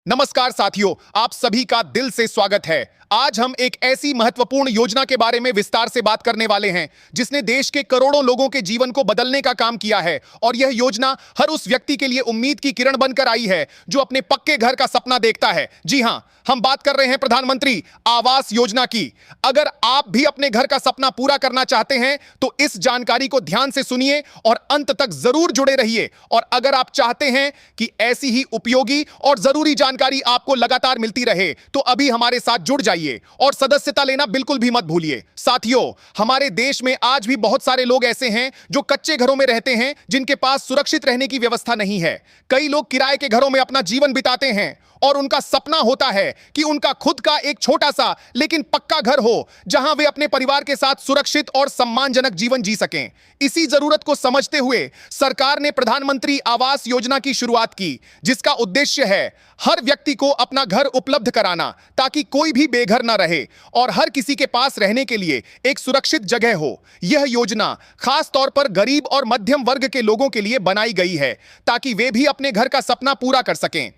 नमस्कार साथियों, आप सभी का दिल से स्वागत है। आज हम एक ऐसी महत्वपूर्ण योजना के बारे में विस्तार से बात करने वाले हैं जिसने देश के करोड़ों लोगों के जीवन को बदलने का काम किया है। और यह योजना हर उस व्यक्ति के लिए उम्मीद की किरण बनकर आई है जो अपने पक्के घर का सपना देखता है। जी हां, हम बात कर रहे हैं प्रधानमंत्री आवास योजना की। अगर आप भी अपने घर का सपना पूरा करना चाहते हैं तो इस जानकारी को ध्यान से सुनिए और अंत तक जरूर जुड़े रहिए। और अगर आप चाहते हैं कि ऐसी ही उपयोगी और जरूरी जानकारी आपको लगातार मिलती रहे तो अभी हमारे साथ जुड़ जाइए और सदस्यता लेना बिल्कुल भी मत भूलिए। साथियों, हमारे देश में आज भी बहुत सारे लोग ऐसे हैं जो कच्चे घरों में रहते हैं, जिनके पास सुरक्षित रहने की व्यवस्था नहीं है। कई लोग किराए के घरों में अपना जीवन बिताते हैं और उनका सपना होता है कि उनका खुद का एक छोटा सा लेकिन पक्का घर हो जहां वे अपने परिवार के साथ सुरक्षित और सम्मानजनक जीवन जी सकें। इसी जरूरत को समझते हुए सरकार ने प्रधानमंत्री आवास योजना की शुरुआत की, जिसका उद्देश्य है हर व्यक्ति को अपना घर उपलब्ध कराना ताकि कोई भी बेघर न रहे और हर किसी के पास रहने के लिए एक सुरक्षित जगह हो। यह योजना खास तौर पर गरीब और मध्यम वर्ग के लोगों के लिए बनाई गई है ताकि वे भी अपने घर का सपना पूरा कर सकें।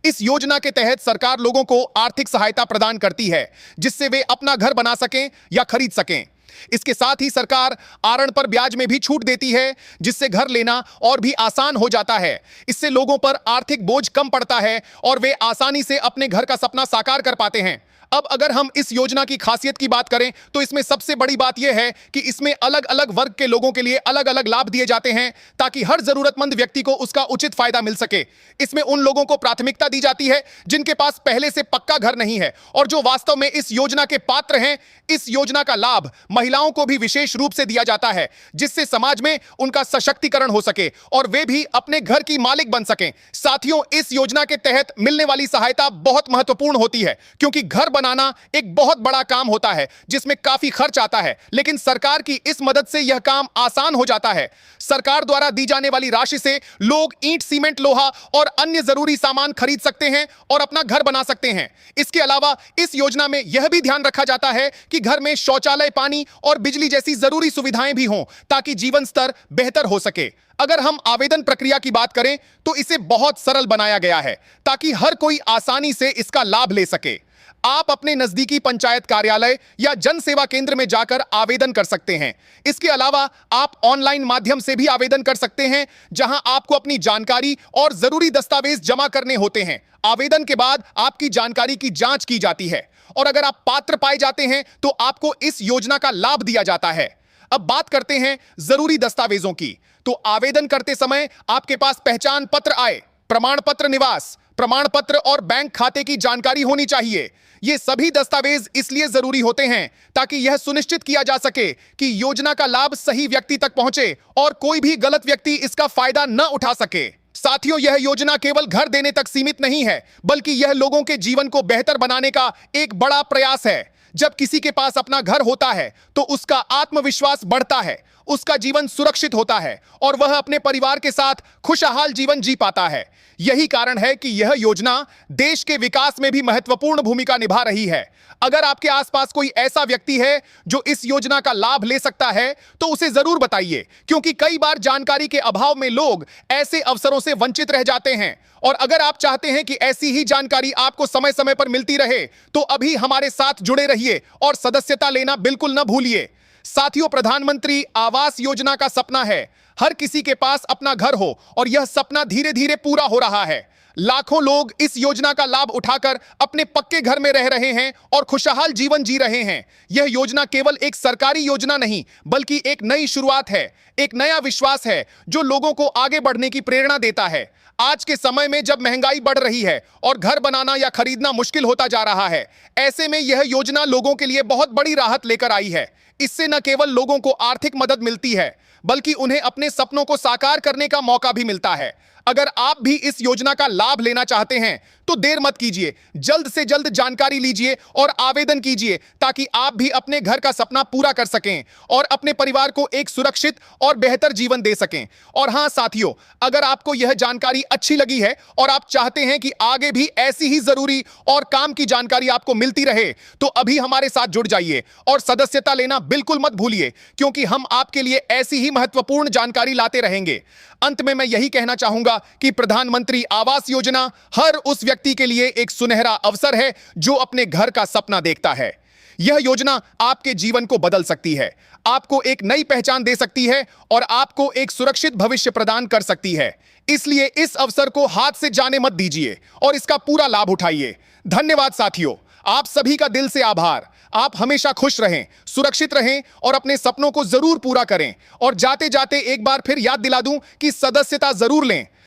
इस योजना के तहत सरकार लोगों को आर्थिक सहायता प्रदान करती है जिससे वे अपना घर बना सकें या खरीद सकें। इसके साथ ही सरकार आरण पर ब्याज में भी छूट देती है, जिससे घर लेना और भी आसान हो जाता है। इससे लोगों पर आर्थिक बोझ कम पड़ता है और वे आसानी से अपने घर का सपना साकार कर पाते हैं। अब अगर हम इस योजना की खासियत की बात करें तो इसमें सबसे बड़ी बात यह है कि इसमें अलग अलग वर्ग के लोगों के लिए अलग अलग लाभ दिए जाते हैं ताकि हर जरूरतमंद व्यक्ति को उसका उचित फायदा मिल सके। इसमें उन लोगों को प्राथमिकता दी जाती है जिनके पास पहले से पक्का घर नहीं है और जो वास्तव में इस योजना के पात्र हैं। इस योजना का लाभ महिलाओं को भी विशेष रूप से दिया जाता है, जिससे समाज में उनका सशक्तिकरण हो सके और वे भी अपने घर की मालिक बन सकें। साथियों, इस योजना के तहत मिलने वाली सहायता बहुत महत्वपूर्ण होती है क्योंकि घर बनाना एक बहुत बड़ा काम होता है जिसमें काफी खर्च आता है, लेकिन सरकार की इस मदद से यह काम आसान हो जाता है। सरकार द्वारा दी जाने वाली राशि से लोग ईंट, सीमेंट, लोहा और अन्य जरूरी सामान खरीद सकते हैं और अपना घर बना सकते हैं। इसके अलावा इस योजना में यह भी ध्यान रखा जाता है कि घर में शौचालय, पानी और बिजली जैसी जरूरी सुविधाएं भी हों ताकि जीवन स्तर बेहतर हो सके। अगर हम आवेदन प्रक्रिया की बात करें तो इसे बहुत सरल बनाया गया है ताकि हर कोई आसानी से इसका लाभ ले सके। आप अपने नजदीकी पंचायत कार्यालय या जन सेवा केंद्र में जाकर आवेदन कर सकते हैं। इसके अलावा आप ऑनलाइन माध्यम से भी आवेदन कर सकते हैं, जहां आपको अपनी जानकारी और जरूरी दस्तावेज जमा करने होते हैं। आवेदन के बाद आपकी जानकारी की जांच की जाती है और अगर आप पात्र पाए जाते हैं तो आपको इस योजना का लाभ दिया जाता है। अब बात करते हैं जरूरी दस्तावेजों की। तो आवेदन करते समय आपके पास पहचान पत्र, आय प्रमाण पत्र, निवास प्रमाण पत्र और बैंक खाते की जानकारी होनी चाहिए। ये सभी दस्तावेज इसलिए जरूरी होते हैं ताकि यह सुनिश्चित किया जा सके कि योजना का लाभ सही व्यक्ति तक पहुंचे और कोई भी गलत व्यक्ति इसका फायदा न उठा सके। साथियों, यह योजना केवल घर देने तक सीमित नहीं है, बल्कि यह लोगों के जीवन को बेहतर बनाने का एक बड़ा प्रयास है। जब किसी के पास अपना घर होता है तो उसका आत्मविश्वास बढ़ता है, उसका जीवन सुरक्षित होता है और वह अपने परिवार के साथ खुशहाल जीवन जी पाता है। यही कारण है कि यह योजना देश के विकास में भी महत्वपूर्ण भूमिका निभा रही है। अगर आपके आसपास कोई ऐसा व्यक्ति है जो इस योजना का लाभ ले सकता है तो उसे जरूर बताइए, क्योंकि कई बार जानकारी के अभाव में लोग ऐसे अवसरों से वंचित रह जाते हैं। और अगर आप चाहते हैं कि ऐसी ही जानकारी आपको समय समय पर मिलती रहे तो अभी हमारे साथ जुड़े रहिए और सदस्यता लेना बिल्कुल न भूलिए। साथियों, प्रधानमंत्री आवास योजना का सपना है हर किसी के पास अपना घर हो और यह सपना धीरे धीरे पूरा हो रहा है। लाखों लोग इस योजना का लाभ उठाकर अपने पक्के घर में रह रहे हैं और खुशहाल जीवन जी रहे हैं। यह योजना केवल एक सरकारी योजना नहीं, बल्कि एक नई शुरुआत है, एक नया विश्वास है जो लोगों को आगे बढ़ने की प्रेरणा देता है। आज के समय में जब महंगाई बढ़ रही है और घर बनाना या खरीदना मुश्किल होता जा रहा है, ऐसे में यह योजना लोगों के लिए बहुत बड़ी राहत लेकर आई है। इससे न केवल लोगों को आर्थिक मदद मिलती है, बल्कि उन्हें अपने सपनों को साकार करने का मौका भी मिलता है। अगर आप भी इस योजना का लाभ लेना चाहते हैं तो देर मत कीजिए, जल्द से जल्द जानकारी लीजिए और आवेदन कीजिए ताकि आप भी अपने घर का सपना पूरा कर सकें और अपने परिवार को एक सुरक्षित और बेहतर जीवन दे सकें। और हां साथियों, अगर आपको यह जानकारी अच्छी लगी है और आप चाहते हैं कि आगे भी ऐसी ही जरूरी और काम की जानकारी आपको मिलती रहे तो अभी हमारे साथ जुड़ जाइए और सदस्यता लेना बिल्कुल मत भूलिए, क्योंकि हम आपके लिए ऐसी ही महत्वपूर्ण जानकारी लाते रहेंगे। अंत में मैं यही कहना चाहूंगा कि प्रधानमंत्री आवास योजना हर उस व्यक्ति व्यक्ति के लिए एक सुनहरा अवसर है जो अपने घर का सपना देखता है। यह योजना आपके जीवन को बदल सकती है, आपको एक नई पहचान दे सकती है और आपको एक सुरक्षित भविष्य प्रदान कर सकती है। इसलिए इस अवसर को हाथ से जाने मत दीजिए और इसका पूरा लाभ उठाइए। धन्यवाद साथियों, आप सभी का दिल से आभार। आप हमेशा खुश रहें, सुरक्षित रहें और अपने सपनों को जरूर पूरा करें। और जाते जाते एक बार फिर याद दिला दूं कि सदस्यता जरूर लें।